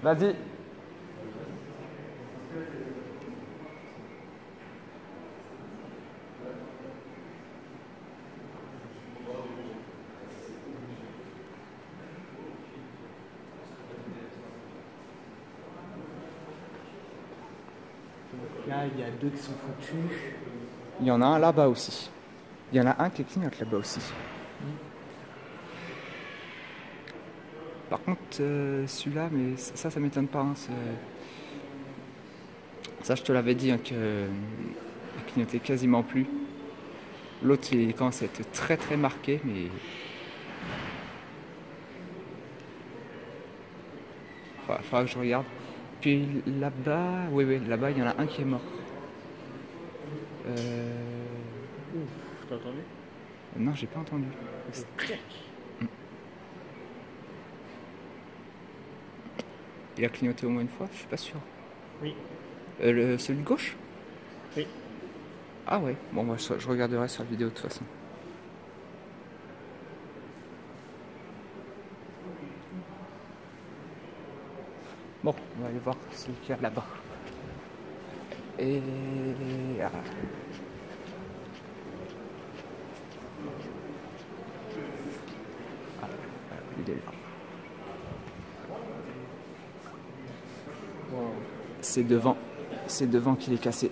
Vas-y. Là, il y a deux qui sont foutus. Il y en a un là-bas aussi. Il y en a un qui clignote là-bas aussi. Par contre, celui-là, mais ça m'étonne pas. Hein, ça, je te l'avais dit, hein, il clignotait quasiment plus. L'autre, il commence à être très très marqué, mais... Faudra que je regarde. Puis là-bas, oui, là-bas, il y en a un qui est mort. T'as entendu? Non, j'ai pas entendu. Il a clignoté au moins une fois, je suis pas sûr. Oui. Celui de gauche? Oui. Ah ouais, bon moi je regarderai sur la vidéo de toute façon. Bon, on va aller voir celui qu'il y a là-bas. Et... Ah. Ah, il est là. Wow. C'est devant qu'il est cassé.